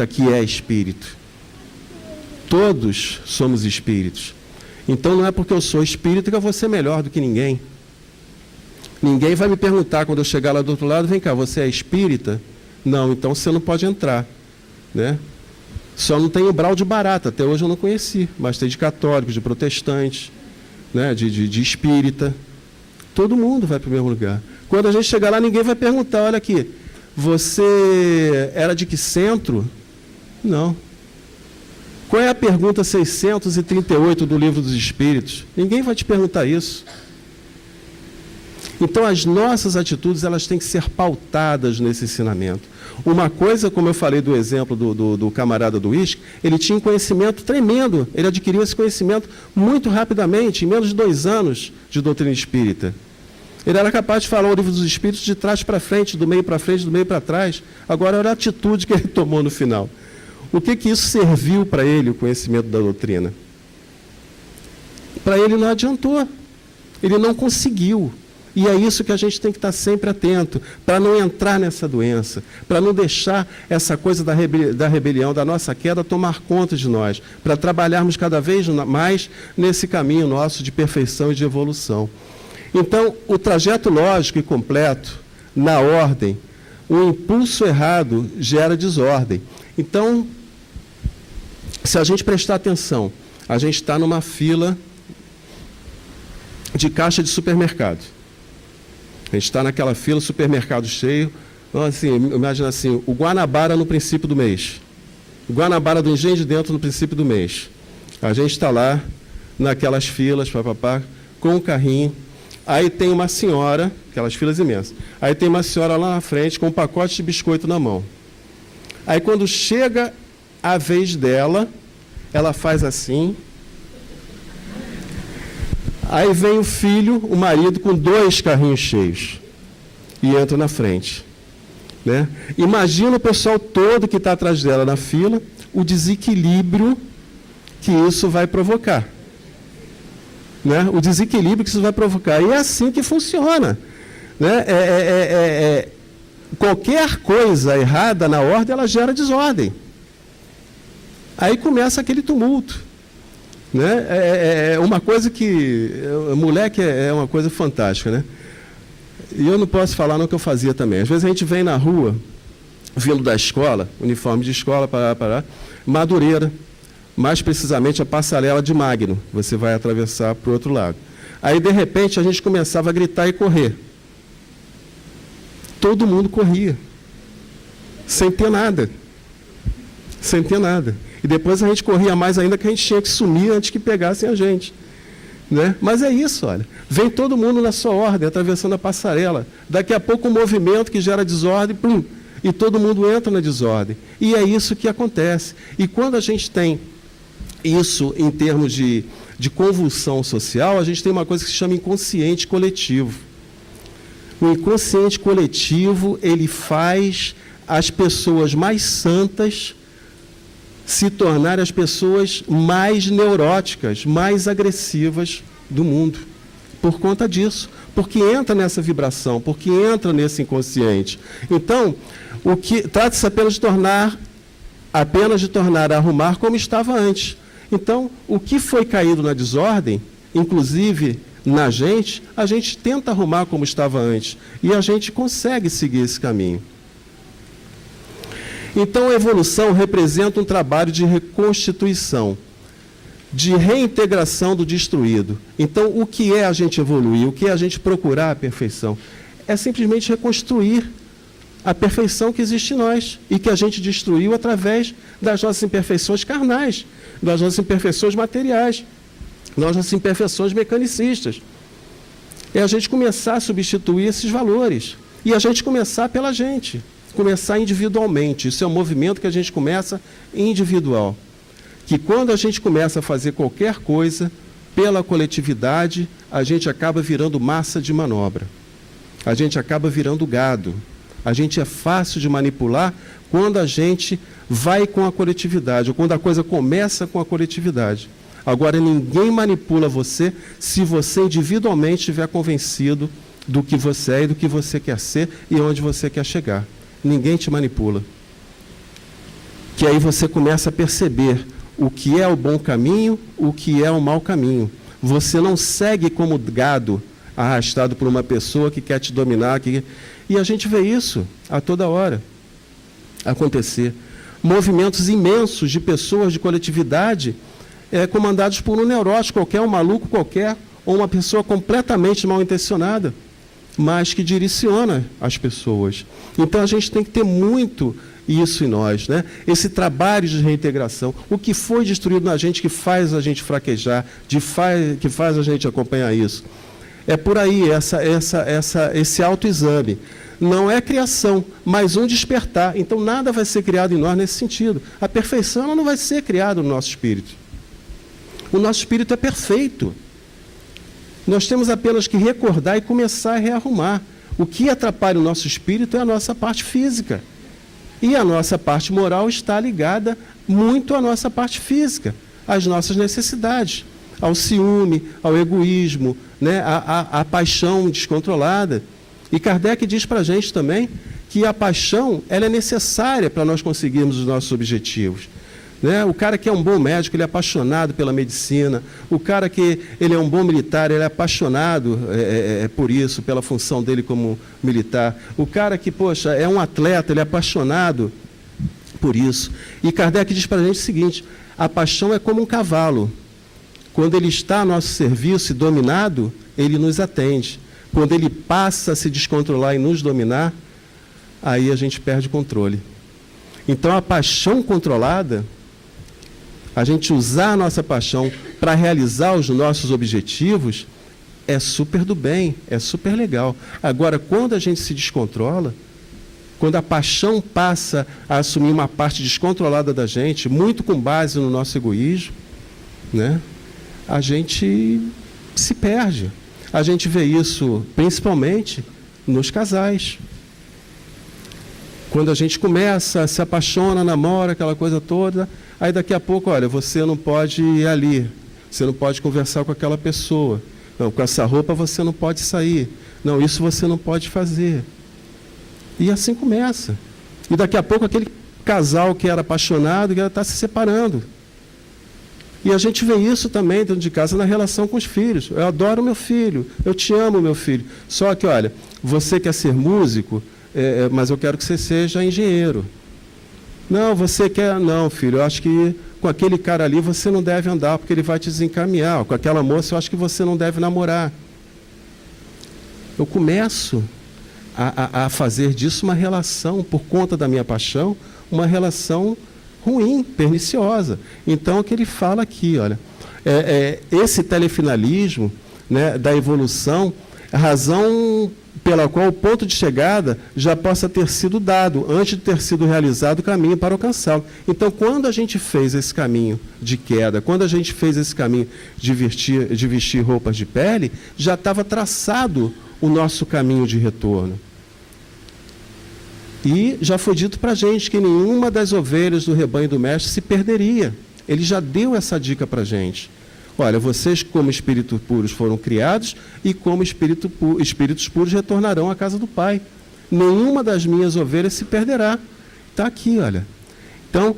que é espírito. Todos somos espíritos. Então não é porque eu sou espírita que eu vou ser melhor do que ninguém. Ninguém vai me perguntar quando eu chegar lá do outro lado, vem cá, você é espírita? Não, então você não pode entrar, né? Só não tem umbral de barata, até hoje eu não conheci, mas tem de católicos, de protestantes, né? de espírita. Todo mundo vai para o mesmo lugar. Quando a gente chegar lá, ninguém vai perguntar, olha aqui, você era de que centro? Não. Qual é a pergunta 638 do Livro dos Espíritos? Ninguém vai te perguntar isso. Então, as nossas atitudes, elas têm que ser pautadas nesse ensinamento. Uma coisa, como eu falei do exemplo do camarada do uísque, ele tinha um conhecimento tremendo, ele adquiriu esse conhecimento muito rapidamente, em menos de 2 anos de doutrina espírita. Ele era capaz de falar o Livro dos Espíritos de trás para frente, do meio para frente, do meio para trás. Agora, olha a atitude que ele tomou no final. O que isso serviu para ele, o conhecimento da doutrina? Para ele não adiantou. Ele não conseguiu. E é isso que a gente tem que estar sempre atento, para não entrar nessa doença, para não deixar essa coisa da rebelião, da nossa queda, tomar conta de nós, para trabalharmos cada vez mais nesse caminho nosso de perfeição e de evolução. Então, o trajeto lógico e completo, na ordem, o impulso errado gera desordem. Então, se a gente prestar atenção, a gente está numa fila de caixa de supermercado. A gente está naquela fila, supermercado cheio. Então, assim, imagina assim, o Guanabara no princípio do mês. O Guanabara do Engenho de Dentro no princípio do mês. A gente está lá, naquelas filas, com o carrinho. Aí tem uma senhora, aquelas filas imensas. Aí tem uma senhora lá na frente com um pacote de biscoito na mão. Aí quando chega a vez dela, ela faz assim. Aí vem o filho, o marido, com 2 carrinhos cheios. E entra na frente. Né? Imagina o pessoal todo que está atrás dela na fila, o desequilíbrio que isso vai provocar. Né? O desequilíbrio que isso vai provocar. E é assim que funciona. Né? Qualquer coisa errada na ordem, ela gera desordem. Aí começa aquele tumulto. Né? É uma coisa que... Moleque é uma coisa fantástica. Né? E eu não posso falar no que eu fazia também. Às vezes a gente vem na rua, vindo da escola, uniforme de escola, Madureira, mais precisamente a passarela de Magno, você vai atravessar para o outro lado. Aí, de repente, a gente começava a gritar e correr. Todo mundo corria, sem ter nada. Sem ter nada. E depois a gente corria mais ainda, que a gente tinha que sumir antes que pegassem a gente. Né? Mas é isso, olha. Vem todo mundo na sua ordem, atravessando a passarela. Daqui a pouco um movimento que gera desordem, plum, e todo mundo entra na desordem. E é isso que acontece. E quando a gente tem isso em termos de convulsão social, a gente tem uma coisa que se chama inconsciente coletivo. O inconsciente coletivo, ele faz as pessoas mais santas se tornarem as pessoas mais neuróticas, mais agressivas do mundo. Por conta disso. Porque entra nessa vibração, porque entra nesse inconsciente. Então, o que trata-se apenas de tornar a arrumar como estava antes. Então, o que foi caído na desordem, inclusive na gente, a gente tenta arrumar como estava antes. E a gente consegue seguir esse caminho. Então, a evolução representa um trabalho de reconstituição, de reintegração do destruído. Então, o que é a gente evoluir? O que é a gente procurar a perfeição? É simplesmente reconstruir a perfeição que existe em nós e que a gente destruiu através das nossas imperfeições carnais, das nossas imperfeições materiais, das nossas imperfeições mecanicistas. É a gente começar a substituir esses valores e a gente começar pela gente, começar individualmente. Isso é um movimento que a gente começa individual. Que quando a gente começa a fazer qualquer coisa pela coletividade, a gente acaba virando massa de manobra. A gente acaba virando gado. A gente é fácil de manipular quando a gente vai com a coletividade, ou quando a coisa começa com a coletividade. Agora, ninguém manipula você se você individualmente estiver convencido do que você é e do que você quer ser e onde você quer chegar. Ninguém te manipula. Que aí você começa a perceber o que é o bom caminho, o que é o mau caminho. Você não segue como gado arrastado por uma pessoa que quer te dominar. E a gente vê isso a toda hora acontecer. Movimentos imensos de pessoas de coletividade comandados por um neurótico qualquer, um maluco qualquer, ou uma pessoa completamente mal intencionada, mas que direciona as pessoas. Então a gente tem que ter muito isso em nós, né? Esse trabalho de reintegração, o que foi destruído na gente que faz a gente fraquejar, que faz a gente acompanhar isso. É por aí, esse autoexame. Não é criação, mas um despertar. Então nada vai ser criado em nós nesse sentido. A perfeição ela não vai ser criada no nosso espírito. O nosso espírito é perfeito. Nós temos apenas que recordar e começar a rearrumar. O que atrapalha o nosso espírito é a nossa parte física. E a nossa parte moral está ligada muito à nossa parte física, às nossas necessidades, ao ciúme, ao egoísmo, né, à paixão descontrolada. E Kardec diz para a gente também que a paixão ela é necessária para nós conseguirmos os nossos objetivos. Né? O cara que é um bom médico, ele é apaixonado pela medicina. O cara que ele é um bom militar, ele é apaixonado por isso, pela função dele como militar. O cara que, poxa, é um atleta, ele é apaixonado por isso. E Kardec diz para a gente o seguinte, a paixão é como um cavalo. Quando ele está a nosso serviço e dominado, ele nos atende. Quando ele passa a se descontrolar e nos dominar, aí a gente perde o controle. Então, a paixão controlada, a gente usar a nossa paixão para realizar os nossos objetivos, é super do bem, é super legal. Agora, quando a gente se descontrola, quando a paixão passa a assumir uma parte descontrolada da gente, muito com base no nosso egoísmo, né, a gente se perde. A gente vê isso principalmente nos casais. Quando a gente começa, se apaixona, namora, aquela coisa toda, aí daqui a pouco, olha, você não pode ir ali, você não pode conversar com aquela pessoa. Não, com essa roupa você não pode sair. Não, isso você não pode fazer. E assim começa. E daqui a pouco aquele casal que era apaixonado, que está se separando. E a gente vê isso também dentro de casa na relação com os filhos. Eu adoro meu filho, eu te amo meu filho. Só que, olha, você quer ser músico, mas eu quero que você seja engenheiro. Não, você quer... Não, filho, eu acho que com aquele cara ali você não deve andar, porque ele vai te desencaminhar. Com aquela moça eu acho que você não deve namorar. Eu começo a fazer disso uma relação, por conta da minha paixão, uma relação ruim, perniciosa. Então, o que ele fala aqui, olha, esse telefinalismo, né, da evolução, a razão pela qual o ponto de chegada já possa ter sido dado, antes de ter sido realizado o caminho para alcançá-lo. Então, quando a gente fez esse caminho de queda, quando a gente fez esse caminho de vestir roupas de pele, já estava traçado o nosso caminho de retorno. E já foi dito para a gente que nenhuma das ovelhas do rebanho do mestre se perderia. Ele já deu essa dica para a gente. Olha, vocês como espíritos puros foram criados e como espíritos puros retornarão à casa do Pai. Nenhuma das minhas ovelhas se perderá. Está aqui, olha. Então,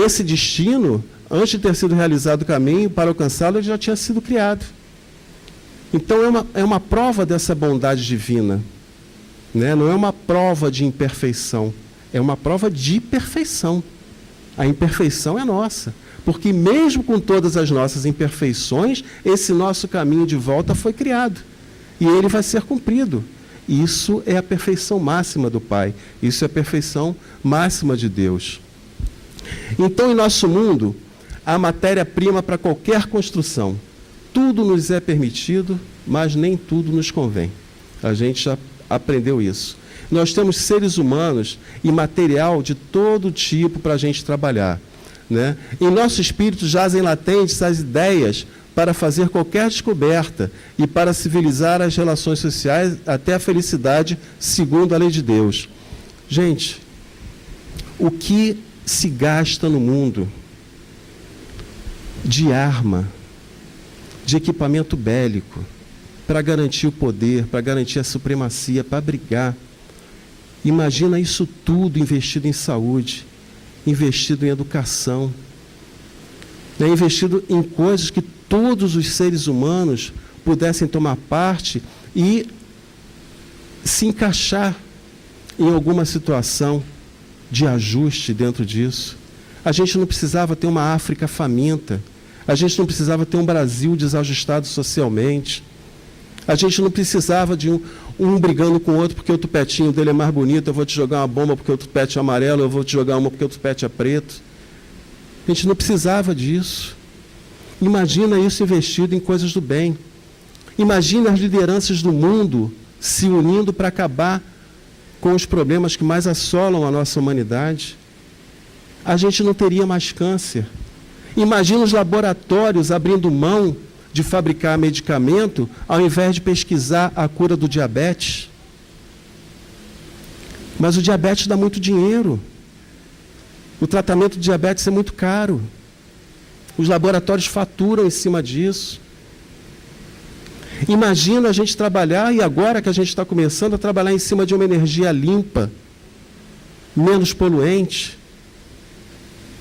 esse destino, antes de ter sido realizado o caminho, para alcançá-lo, ele já tinha sido criado. Então, é uma prova dessa bondade divina. Né? Não é uma prova de imperfeição, é uma prova de perfeição. A imperfeição é nossa, porque mesmo com todas as nossas imperfeições, esse nosso caminho de volta foi criado, e ele vai ser cumprido. Isso é a perfeição máxima do Pai. Isso é a perfeição máxima de Deus. Então, em nosso mundo, há matéria-prima para qualquer construção. Tudo nos é permitido, mas nem tudo nos convém. A gente já aprendeu isso. Nós temos seres humanos e material de todo tipo para a gente trabalhar, né? Em nosso espírito jazem latentes as ideias para fazer qualquer descoberta e para civilizar as relações sociais até a felicidade, segundo a lei de Deus. Gente, o que se gasta no mundo de arma, de equipamento bélico, para garantir o poder, para garantir a supremacia, para brigar. Imagina isso tudo investido em saúde, investido em educação, né? Investido em coisas que todos os seres humanos pudessem tomar parte e se encaixar em alguma situação de ajuste dentro disso. A gente não precisava ter uma África faminta, a gente não precisava ter um Brasil desajustado socialmente, a gente não precisava de um brigando com o outro porque o tupetinho dele é mais bonito, eu vou te jogar uma bomba porque o tupete é amarelo, eu vou te jogar uma porque o tupete é preto. A gente não precisava disso. Imagina isso investido em coisas do bem. Imagina as lideranças do mundo se unindo para acabar com os problemas que mais assolam a nossa humanidade. A gente não teria mais câncer. Imagina os laboratórios abrindo mão de fabricar medicamento ao invés de pesquisar a cura do diabetes. Mas o diabetes dá muito dinheiro. O tratamento do diabetes é muito caro. Os laboratórios faturam em cima disso. Imagina a gente trabalhar, e agora que a gente está começando a trabalhar em cima de uma energia limpa, menos poluente.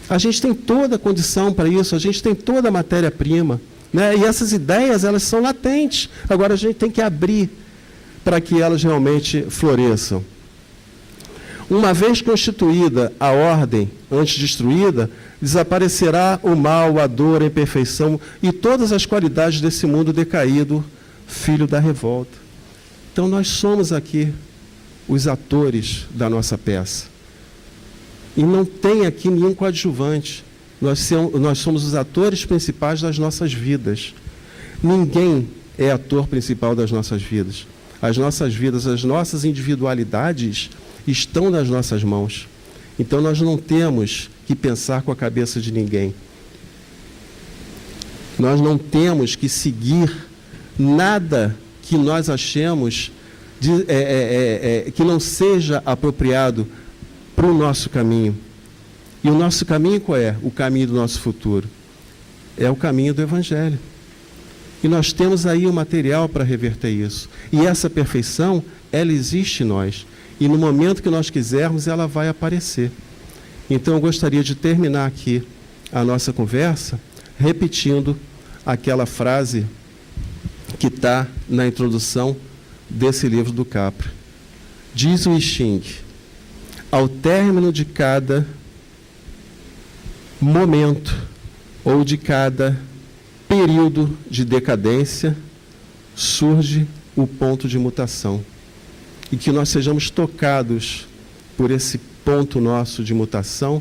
A gente tem toda a condição para isso, a gente tem toda a matéria-prima, né? E essas ideias, elas são latentes. Agora a gente tem que abrir para que elas realmente floresçam. Uma vez constituída a ordem antes destruída, desaparecerá o mal, a dor, a imperfeição e todas as qualidades desse mundo decaído, filho da revolta. Então nós somos aqui os atores da nossa peça. E não tem aqui nenhum coadjuvante. Nós somos os atores principais das nossas vidas. Ninguém é ator principal das nossas vidas. As nossas vidas, as nossas individualidades estão nas nossas mãos. Então nós não temos que pensar com a cabeça de ninguém. Nós não temos que seguir nada que nós achemos que não seja apropriado para o nosso caminho. E o nosso caminho qual é? O caminho do nosso futuro. É o caminho do Evangelho. E nós temos aí o material para reverter isso. E essa perfeição, ela existe em nós. E no momento que nós quisermos, ela vai aparecer. Então eu gostaria de terminar aqui a nossa conversa repetindo aquela frase que está na introdução desse livro do Capra. Diz o I Ching: ao término de cada momento ou de cada período de decadência, surge o ponto de mutação. E que nós sejamos tocados por esse ponto nosso de mutação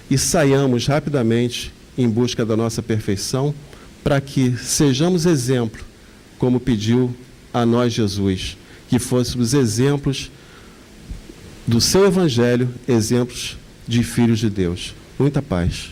e saiamos rapidamente em busca da nossa perfeição, para que sejamos exemplo, como pediu a nós Jesus, que fôssemos exemplos do seu Evangelho, exemplos de filhos de Deus. Muita paz.